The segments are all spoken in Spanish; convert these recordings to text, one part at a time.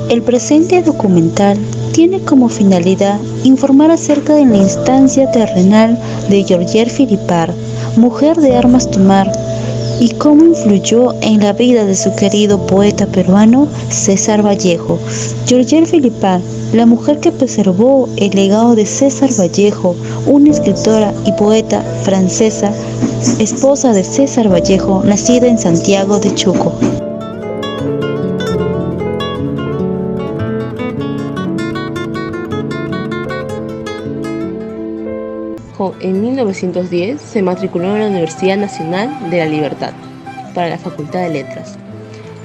El presente documental tiene como finalidad informar acerca de la instancia terrenal de Georgette Philippard, mujer de armas tomar, y cómo influyó en la vida de su querido poeta peruano César Vallejo. Georgette Philippard, la mujer que preservó el legado de César Vallejo, una escritora y poeta francesa, esposa de César Vallejo, nacida en Santiago de Chuco. En 1910 se matriculó en la Universidad Nacional de La Libertad para la Facultad de Letras,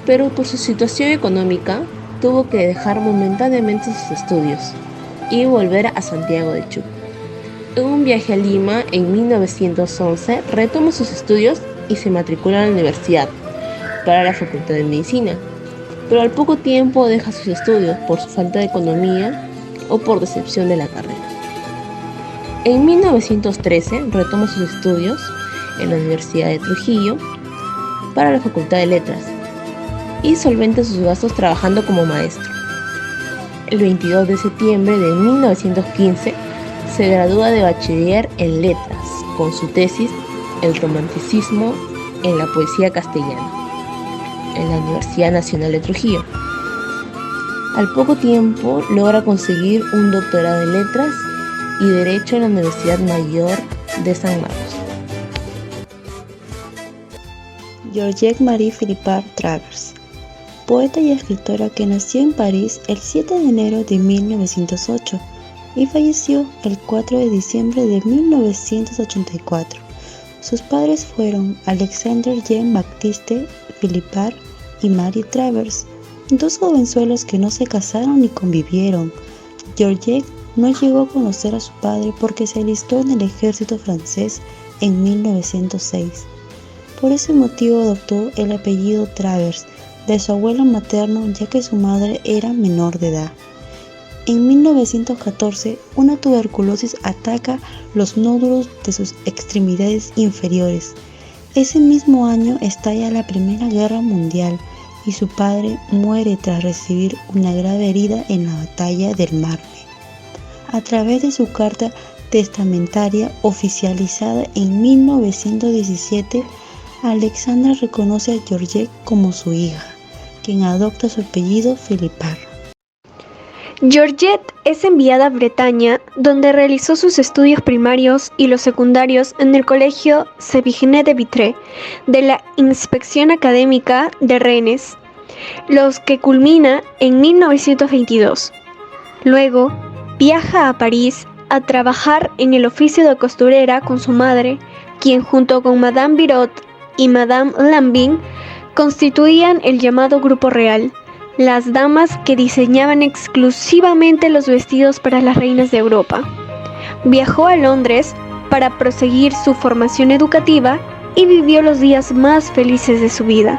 pero por su situación económica tuvo que dejar momentáneamente sus estudios y volver a Santiago de Chuco. En un viaje a Lima en 1911 retoma sus estudios y se matricula en la universidad para la Facultad de Medicina, pero al poco tiempo deja sus estudios por su falta de economía o por decepción de la carrera. En 1913 retoma sus estudios en la Universidad de Trujillo para la Facultad de Letras y solventa sus gastos trabajando como maestro. El 22 de septiembre de 1915 se gradúa de bachiller en Letras con su tesis El romanticismo en la poesía castellana en la Universidad Nacional de Trujillo. Al poco tiempo logra conseguir un doctorado en Letras y Derecho en la Universidad Mayor de San Marcos. Georgette Marie Philippard Travers, poeta y escritora que nació en París el 7 de enero de 1908 y falleció el 4 de diciembre de 1984. Sus padres fueron Alexandre Jean-Baptiste Philippard y Marie Travers, dos jovenzuelos que no se casaron ni convivieron. Georgette no llegó a conocer a su padre porque se alistó en el ejército francés en 1906. Por ese motivo adoptó el apellido Travers de su abuelo materno, ya que su madre era menor de edad. En 1914, una tuberculosis ataca los nódulos de sus extremidades inferiores. Ese mismo año estalla la Primera Guerra Mundial y su padre muere tras recibir una grave herida en la batalla del Marne. A través de su carta testamentaria oficializada en 1917, Alexandra reconoce a Georgette como su hija, quien adopta su apellido Philippard. Georgette es enviada a Bretaña, donde realizó sus estudios primarios y los secundarios en el colegio Sévigné de Vitré de la Inspección Académica de Rennes, los que culmina en 1922. Luego, viaja a París a trabajar en el oficio de costurera con su madre, quien junto con Madame Birot y Madame Lambin constituían el llamado Grupo Real, las damas que diseñaban exclusivamente los vestidos para las reinas de Europa. Viajó a Londres para proseguir su formación educativa y vivió los días más felices de su vida.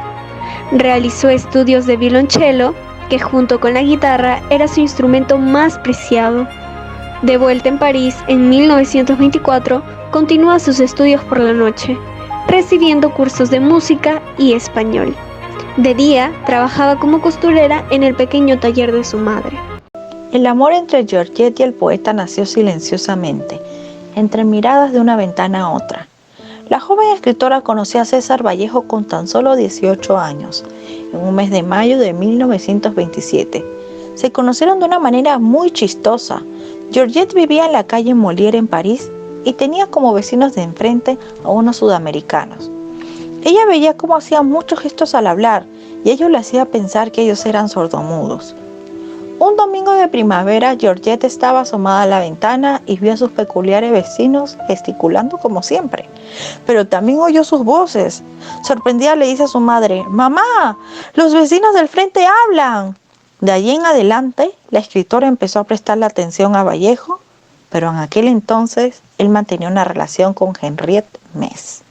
Realizó estudios de violonchelo, que junto con la guitarra era su instrumento más preciado. De vuelta en París en 1924, continúa sus estudios por la noche, recibiendo cursos de música y español. De día, trabajaba como costurera en el pequeño taller de su madre. El amor entre Georgette y el poeta nació silenciosamente, entre miradas de una ventana a otra. La joven escritora conoció a César Vallejo con tan solo 18 años, en un mes de mayo de 1927. Se conocieron de una manera muy chistosa. Georgette vivía en la calle Molière en París y tenía como vecinos de enfrente a unos sudamericanos. Ella veía cómo hacían muchos gestos al hablar y ello le hacía pensar que ellos eran sordomudos. Un domingo de primavera, Georgette estaba asomada a la ventana y vio a sus peculiares vecinos gesticulando como siempre, pero también oyó sus voces. Sorprendida le dice a su madre: «¡Mamá! ¡Los vecinos del frente hablan!». De allí en adelante, la escritora empezó a prestarle atención a Vallejo, pero en aquel entonces él mantenía una relación con Henriette Mess.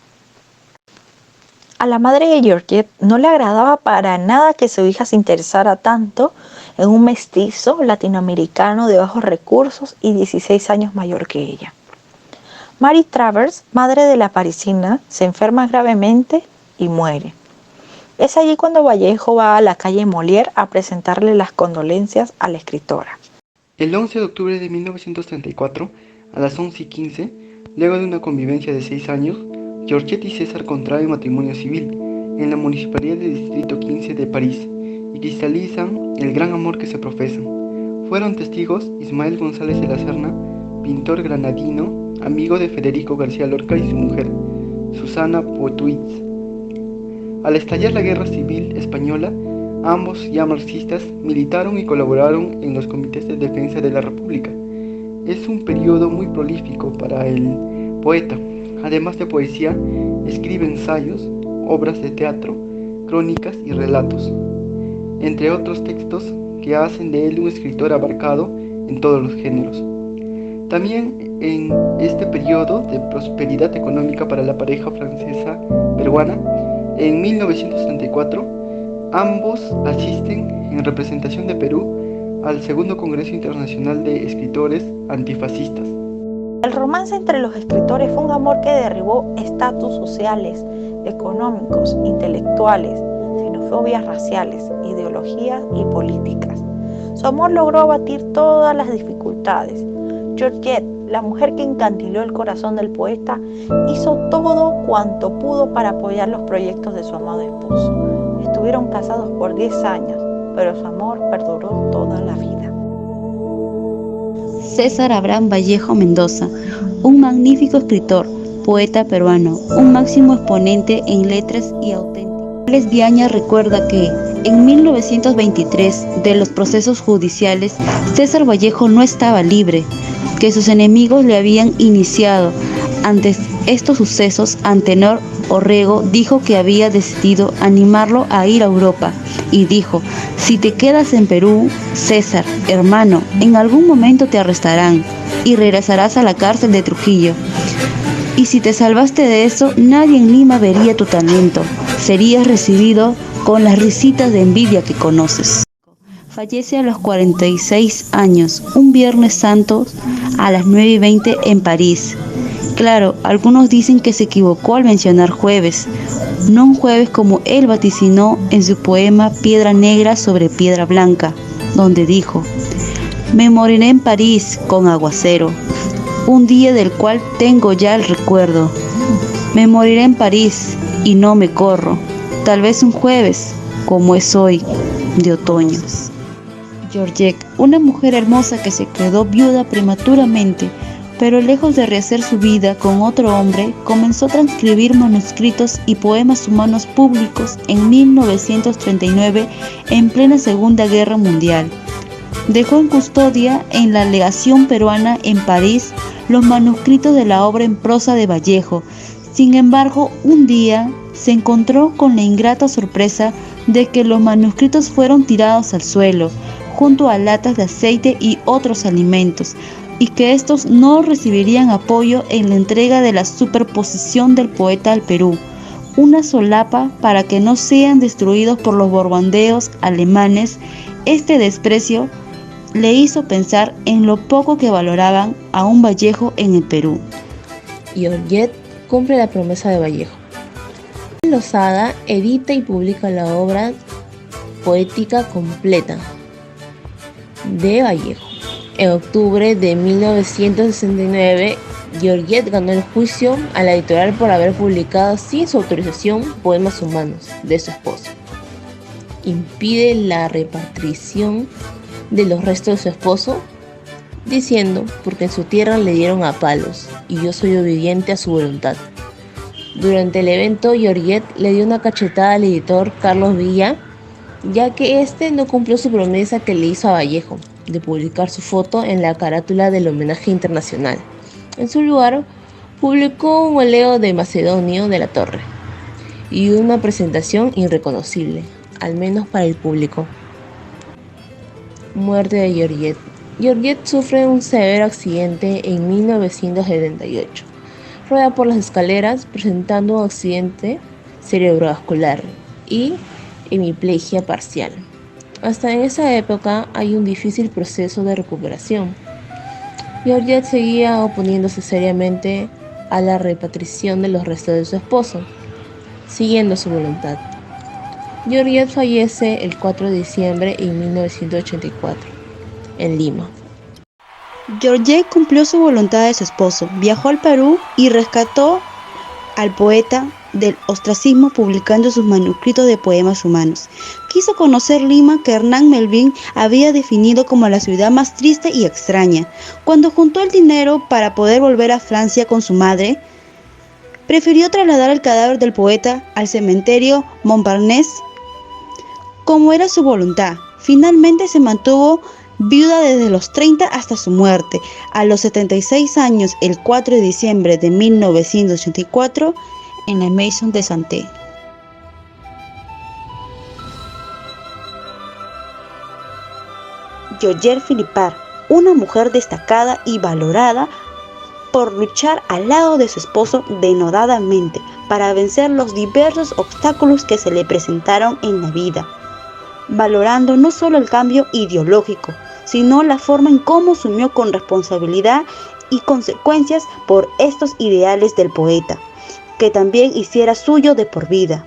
A la madre de Georgette no le agradaba para nada que su hija se interesara tanto en un mestizo latinoamericano de bajos recursos y 16 años mayor que ella. Marie Travers, madre de la parisina, se enferma gravemente y muere. Es allí cuando Vallejo va a la calle Molière a presentarle las condolencias a la escritora. El 11 de octubre de 1934, a las 11:15, luego de una convivencia de 6 años, Georgette y César contraen matrimonio civil en la Municipalidad del Distrito 15 de París y cristalizan el gran amor que se profesan. Fueron testigos Ismael González de la Serna, pintor granadino, amigo de Federico García Lorca, y su mujer, Susana Potuitz. Al estallar la Guerra Civil Española, ambos, ya marxistas, militaron y colaboraron en los comités de defensa de la República. Es un periodo muy prolífico para el poeta. Además de poesía, escribe ensayos, obras de teatro, crónicas y relatos, entre otros textos que hacen de él un escritor abarcado en todos los géneros. También en este periodo de prosperidad económica para la pareja francesa-peruana, en 1934, ambos asisten en representación de Perú al Segundo Congreso Internacional de Escritores Antifascistas. El romance entre los escritores fue un amor que derribó estatus sociales, económicos, intelectuales, xenofobias raciales, ideologías y políticas. Su amor logró abatir todas las dificultades. Georgette, la mujer que encandiló el corazón del poeta, hizo todo cuanto pudo para apoyar los proyectos de su amado esposo. Estuvieron casados por 10 años, pero su amor perduró toda la vida. César Abraham Vallejo Mendoza, un magnífico escritor, poeta peruano, un máximo exponente en letras y auténtico. Viaña recuerda que en 1923, de los procesos judiciales, César Vallejo no estaba libre, que sus enemigos le habían iniciado. Ante estos sucesos, Antenor Orrego dijo que había decidido animarlo a ir a Europa y dijo: si te quedas en Perú, César, hermano, en algún momento te arrestarán y regresarás a la cárcel de Trujillo. Y si te salvaste de eso, nadie en Lima vería tu talento. Serías recibido con las risitas de envidia que conoces. Fallece a los 46 años, un Viernes Santo a las 9:20 en París. Claro, algunos dicen que se equivocó al mencionar jueves, no un jueves como él vaticinó en su poema Piedra Negra sobre Piedra Blanca, donde dijo: me moriré en París con aguacero, un día del cual tengo ya el recuerdo. Me moriré en París y no me corro, tal vez un jueves, como es hoy, de otoño. Georgette, una mujer hermosa que se quedó viuda prematuramente, pero lejos de rehacer su vida con otro hombre, comenzó a transcribir manuscritos y poemas humanos públicos en 1939, en plena Segunda Guerra Mundial. Dejó en custodia en la legación peruana en París los manuscritos de la obra en prosa de Vallejo. Sin embargo, un día se encontró con la ingrata sorpresa de que los manuscritos fueron tirados al suelo, junto a latas de aceite y otros alimentos, y que estos no recibirían apoyo en la entrega de la superposición del poeta al Perú, una solapa para que no sean destruidos por los bombardeos alemanes. Este desprecio le hizo pensar en lo poco que valoraban a un Vallejo en el Perú. Georgette cumple la promesa de Vallejo. Lozada edita y publica la obra poética completa de Vallejo. En octubre de 1969, Georgette ganó el juicio a la editorial por haber publicado sin su autorización poemas humanos de su esposo. Impide la repatriación de los restos de su esposo, diciendo: porque en su tierra le dieron a palos y yo soy obediente a su voluntad. Durante el evento, Georgette le dio una cachetada al editor Carlos Villa, ya que este no cumplió su promesa que le hizo a Vallejo de publicar su foto en la carátula del homenaje internacional. En su lugar, publicó un óleo de Macedonio de la Torre y una presentación irreconocible, al menos para el público. Muerte de Georgette. Georgette sufre un severo accidente en 1978. Rueda por las escaleras presentando un accidente cerebrovascular y hemiplegia parcial. Hasta en esa época hay un difícil proceso de recuperación. Georgette seguía oponiéndose seriamente a la repatriación de los restos de su esposo, siguiendo su voluntad. Georgette fallece el 4 de diciembre de 1984, en Lima. Georgette cumplió su voluntad de su esposo, viajó al Perú y rescató al poeta del ostracismo publicando sus manuscritos de poemas humanos. Quiso conocer Lima, que Hernán Melville había definido como la ciudad más triste y extraña. Cuando juntó el dinero para poder volver a Francia con su madre, prefirió trasladar el cadáver del poeta al cementerio Montparnasse, como era su voluntad. Finalmente se mantuvo viuda desde los 30 hasta su muerte, a los 76 años, el 4 de diciembre de 1984, en la Maison de Santé. Georgette Philippard, una mujer destacada y valorada por luchar al lado de su esposo denodadamente para vencer los diversos obstáculos que se le presentaron en la vida, valorando no solo el cambio ideológico, sino la forma en cómo asumió con responsabilidad y consecuencias por estos ideales del poeta, que también hiciera suyo de por vida.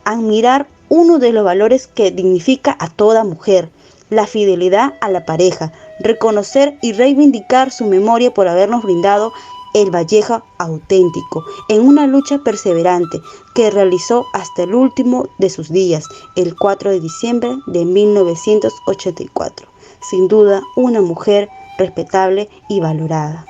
Admirar uno de los valores que dignifica a toda mujer, la fidelidad a la pareja, reconocer y reivindicar su memoria por habernos brindado el Vallejo auténtico, en una lucha perseverante que realizó hasta el último de sus días, el 4 de diciembre de 1984. Sin duda, una mujer respetable y valorada.